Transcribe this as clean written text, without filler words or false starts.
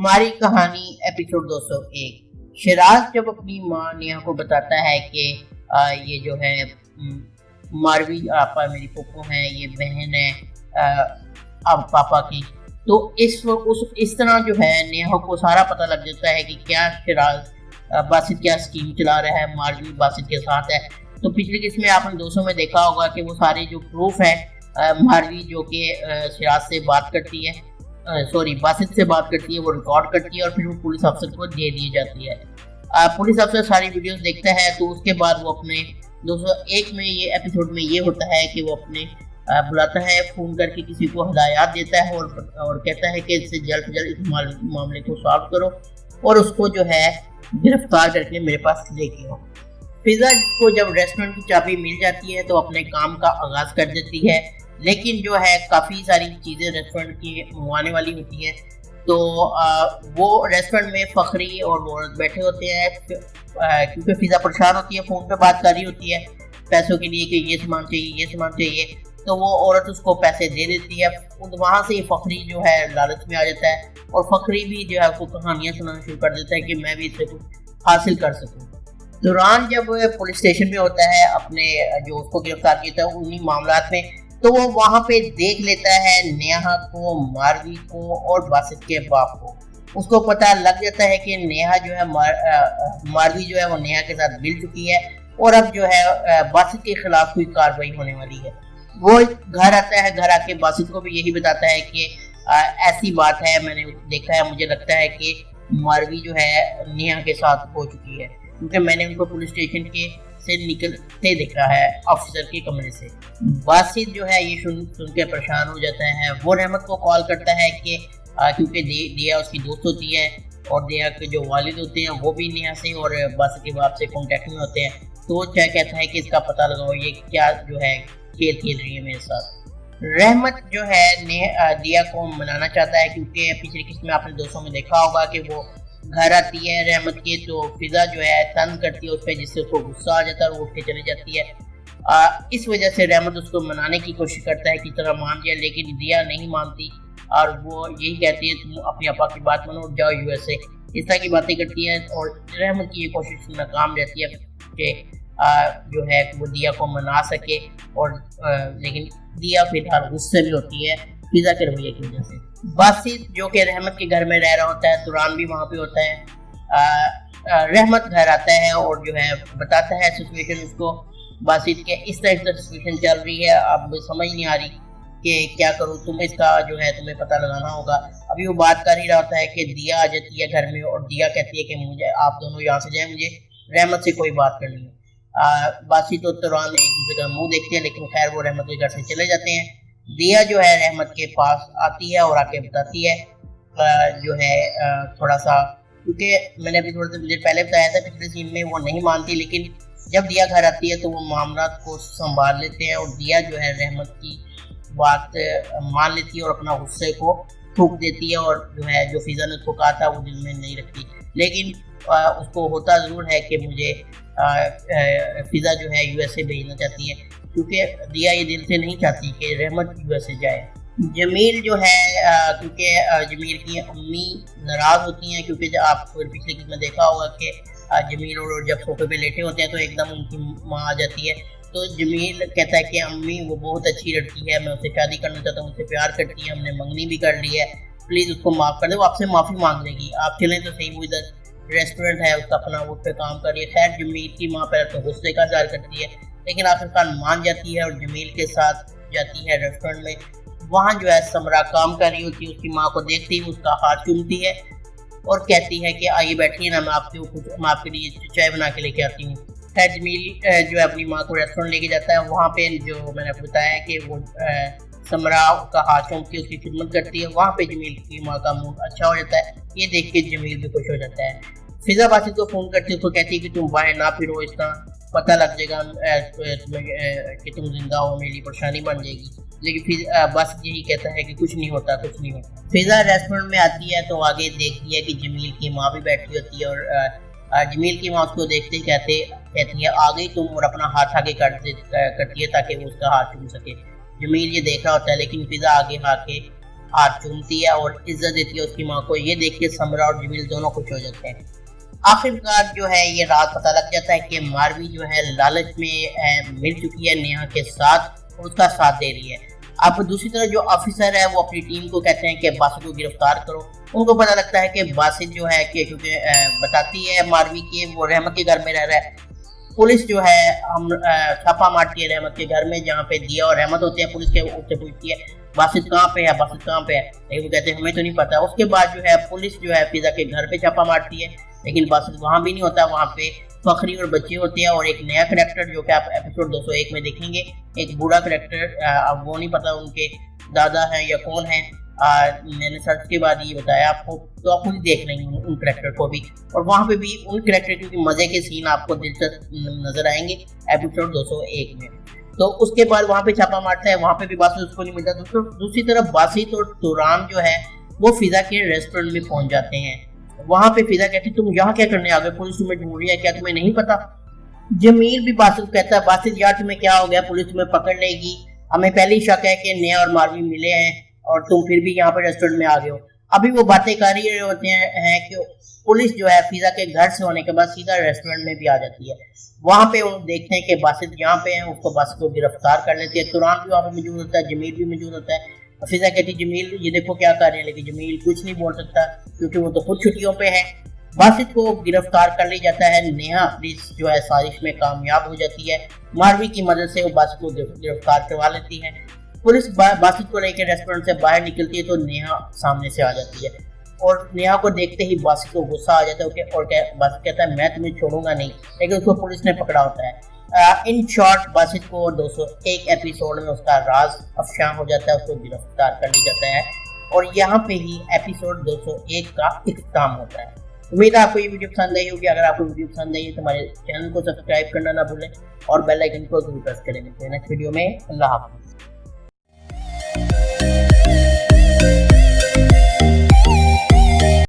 हमारी कहानी एपिसोड 201। शिराज जब अपनी माँ नेहा को बताता है कि ये जो है मारवी आपा मेरी पुप्पो है, ये बहन है अब पापा की, तो इस तरह जो है नेहा को सारा पता लग जाता है कि क्या शिराज बासित क्या स्कीम चला रहा है, मारवी बासित के साथ है। तो पिछले किस में आपने 200 में देखा होगा कि वो सारे जो प्रूफ है मारवी जो कि शिराज से बात करती है, बासित से बात करती है, वो रिकॉर्ड करती है और फिर वो पुलिस अफसर को दे दी जाती है। पुलिस अफसर सारी वीडियोस देखता है, तो उसके बाद वो अपने 201 में ये एपिसोड में ये होता है कि वो अपने बुलाता है, फ़ोन करके किसी को हदायत देता है और कहता है कि इससे जल्द से जल्द इस मामले को सॉल्व करो और उसको जो है गिरफ्तार करके मेरे पास लेके आओ। फिजा को जब रेस्टोरेंट की चाबी मिल जाती है तो अपने काम का आगाज़ कर देती है, लेकिन जो है काफ़ी सारी चीज़ें रेस्टोरेंट की मंगवाने वाली होती हैं। तो वो रेस्टोरेंट में फ़खरी और वो औरत बैठे होते हैं क्योंकि फिजा परेशान होती है, फ़ोन पे बात कर रही होती है पैसों के लिए कि ये सामान चाहिए, ये सामान चाहिए। तो वो औरत उसको पैसे दे देती है। वहाँ से फ़खरी जो है लालच में आ जाता है और फ़खरी भी जो है उसको कहानियाँ सुनाना शुरू कर देता है कि मैं भी इससे कुछ हासिल कर सकूँ। दौरान जब पुलिस स्टेशन में होता है अपने जो उसको गिरफ्तार किया था उन्हीं मामलात में, तो वो वहाँ पे देख लेता है नेहा को, मारवी को और बासित के बाप को। उसको पता लग जाता है कि नेहा जो है मारवी जो है वो नेहा के साथ मिल चुकी है और अब जो है बासित के खिलाफ कोई कार्रवाई होने वाली है। वो घर आता है, घर आके बासित को भी यही बताता है कि ऐसी बात है, मैंने देखा है, मुझे लगता है कि मारवी जो है नेहा के साथ हो चुकी है क्योंकि मैंने उनको पुलिस स्टेशन के से निकलते देखा है ऑफिसर के कमरे से। बासित जो है ये सुन के परेशान हो जाता है। वो रहमत को कॉल करता है कि क्योंकि दिया उसकी दोस्त होती है और दिया के जो वालिद होते हैं वो भी नेहा से और बासित के बाप से कांटेक्ट में होते हैं। तो वो क्या कहता है कि इसका पता लगाओ, ये क्या जो है खेल रही है मेरे साथ। रहमत जो है दिया को मनाना चाहता है क्योंकि पिछली किस्त में आपने 200 में देखा होगा कि वो घर आती है रहमत के, तो फिजा जो है तंग करती है उस पर, जिससे उसको गुस्सा आ जाता है और उठ के चली जाती है। इस वजह से रहमत उसको मनाने की कोशिश करता है कि तरह मान जाए, लेकिन दिया नहीं मानती और वो यही कहती है तुम अपने आपा की बात मानो, जाओ यूएसए, इस तरह की बातें करती है और रहमत की ये कोशिश नाकाम रहती है कि जो है वो दिया को मना सके और लेकिन दिया फिलहाल गुस्से में होती है फिजा के रवैये की वजह से। बासित जो कि रहमत के घर में रह रहा होता है, दुरान भी वहाँ पे होता है। रहमत घर आता है और जो है बताता है सिचुएशन उसको बासित के, इस तरह से सिचुएशन चल रही है, अब समझ नहीं आ रही कि क्या करूँ, तुम इसका जो है तुम्हें पता लगाना होगा। अभी वो बात कर ही रहा होता है कि दिया आ जाती है घर में और दिया कहती है कि मुझे आप दोनों यहाँ से जाए, मुझे रहमत से कोई बात करनी है। बासित और तुरान एक दूसरे का मुँह देखते हैं, लेकिन खैर वो रहमत के घर से चले जाते हैं। दिया जो है रहमत के पास आती है और आके बताती है जो है थोड़ा सा, क्योंकि मैंने अभी थोड़ी देर पहले बताया था पिछले सीन में वो नहीं मानती, लेकिन जब दिया घर आती है तो वो मामला को संभाल लेते हैं और दिया जो है रहमत की बात मान लेती है और अपना गुस्से को थूक देती है और जो है जो फिजा ने उसको कहा था वो दिल में नहीं रखती, लेकिन उसको होता ज़रूर है कि मुझे फिजा जो है यूएसए भेजना चाहती है क्योंकि दिया ये दिल से नहीं चाहती कि रहमत यूएसए जाए। जमील जो है क्योंकि जमील की अम्मी नाराज़ होती हैं क्योंकि जब आप पिछले किस्त में देखा होगा कि जमील और जब सोफे पे लेटे होते हैं तो एकदम उनकी माँ आ जाती है। तो जमील कहता है कि अम्मी वो बहुत अच्छी लड़की है, मैं उससे शादी करना चाहता हूँ, उससे प्यार करती है, हमने मंगनी भी कर ली है, प्लीज़ उसको माफ़ कर दे, वो आपसे माफ़ी मांग लेगी, आप चलें तो सही। वो इधर रेस्टोरेंट है उसका अपना, उस पर काम कर रही है। खैर जमील की माँ पहले तो गुस्से का इज़हार करती है, लेकिन आखिरकार मान जाती है और जमील के साथ जाती है रेस्टोरेंट में। वहाँ जो है समरा काम कर रही होती है, उसकी माँ को देखती ही उसका हाथ चूमती है और कहती है कि आइए बैठिए ना, मैं आपके लिए चाय बना के लेके आती हूँ। खैर जमील जो है अपनी माँ को रेस्टोरेंट लेके जाता है। वहाँ पे जो मैंने आपको बताया है कि वो समरा का हाथ चूमती है, उसकी खिदमत करती है। वहाँ पे जमील की माँ का मूड अच्छा हो जाता है, ये देख के जमील भी खुश हो जाता है। फिजा बासित को फ़ोन करती है, उसको कहती है कि तुम बाहर ना फिरो, इस तरह पता लग जाएगा कि तुम जिंदा हो, मेरी परेशानी बन जाएगी, लेकिन फिर बस यही कहता है कि कुछ नहीं होता, कुछ नहीं होता। फिजा रेस्टोरेंट में आती है तो आगे देखती है कि जमील की माँ भी बैठी होती है और जमील की माँ उसको देखते ही कहती है आ गई तुम, और अपना हाथ आगे करती है ताकि वो उसका हाथ चूम सके। जमील ये देख रहा होता है, लेकिन फिजा आगे आके हाथ चूमती है और इज्जत देती है उसकी माँ को। ये देख के समरा और जमील दोनों खुश हो जाते हैं। आखिरकार जो है ये रात पता लग जाता है कि मारवी जो है लालच में मिल चुकी है नेहा के साथ और उसका साथ दे रही है। अब दूसरी तरफ जो ऑफिसर है वो अपनी टीम को कहते हैं कि बासित को गिरफ्तार करो। उनको पता लगता है कि बासित जो है कि क्योंकि बताती है मारवी की वो रहमत के घर में रह रहा है। पुलिस जो है हम छापा मारती है रहमत के घर में जहाँ पे दिया और रहमत होते हैं। पुलिस के उससे पूछती है बासित कहाँ पे है, बासित कहाँ पे है, लेकिन वो कहते हैं हमें तो नहीं पता। उसके बाद जो है पुलिस जो है फिजा के घर पे छापा मारती है, लेकिन बासित वहाँ भी नहीं होता। वहाँ पे फखरी और बच्चे होते हैं और एक नया करेक्टर जो कि आप एपिसोड 201 में देखेंगे, एक बूढ़ा करेक्टर। अब वो नहीं पता उनके दादा है या कौन है। मैंने सर्च के बाद ये बताया आपको, तो आप खुद देख लेंगे उन करेक्टर को भी। और वहाँ पे भी उन करेक्टर के मजे के सीन आपको दिलचस्प नजर आएंगे एपिसोड 201 में। तो उसके बाद वहाँ पे छापा मारता है, वहाँ पे भी बासित उसको नहीं मिलता। दूसरी तरफ बासित और तुरान जो है वो फिजा के रेस्टोरेंट में पहुंच जाते हैं। वहाँ पे फिजा कहती तुम यहाँ क्या करने आ गए, पुलिस तुम्हें ढूंढ रही है, क्या तुम्हें नहीं पता। जमील भी बासित कहता है बासित यार तुम्हें क्या हो गया, पुलिस तुम्हें पकड़ लेगी, हमें पहले ही शक है कि नेहा और मारवी मिले हैं और तुम फिर भी यहाँ पर रेस्टोरेंट में आ गए हो। अभी वो बातें कर रही होते हैं कि पुलिस जो है फिजा के घर से होने के बाद सीधा रेस्टोरेंट में भी आ जाती है। वहाँ पे वो देखते हैं कि बासित यहाँ पे है, उसको बासित को गिरफ्तार कर लेते हैं। तुरान भी वहाँ पे मौजूद होता है, जमील भी मौजूद होता है। फिजा कहती जमील ये देखो क्या कर रहे हैं, लेकिन जमील कुछ नहीं बोल सकता क्योंकि वो तो खुद छुट्टियों पे है। बासित को गिरफ्तार कर लिया जाता है। नेहा पुलिस जो है साजिश में कामयाब हो जाती है। मारवी की मदद से वो बासित को गिरफ्तार करवा लेती है। पुलिस बासित को लेकर रेस्टोरेंट से बाहर निकलती है तो नेहा सामने से आ जाती है और नेहा को देखते ही बासित को गुस्सा आ जाता है और बासित कहता है मैं तुम्हें छोड़ूंगा नहीं, लेकिन उसको पुलिस ने पकड़ा होता है। इन शॉर्ट बासित को 201 एपिसोड में उसका राज अफशां हो जाता है, उसको गिरफ्तार कर लिया जाता है और यहाँ पे ही एपिसोड 201 का इख्तिताम होता है। उम्मीद है आपको ये वीडियो पसंद आई होगी। अगर आपको वीडियो पसंद आई है तो हमारे चैनल को सब्सक्राइब करना ना भूलें और बेल आइकन को जरूर प्रेस करें। नेक्स्ट वीडियो में अल्लाह हाफ़िज़।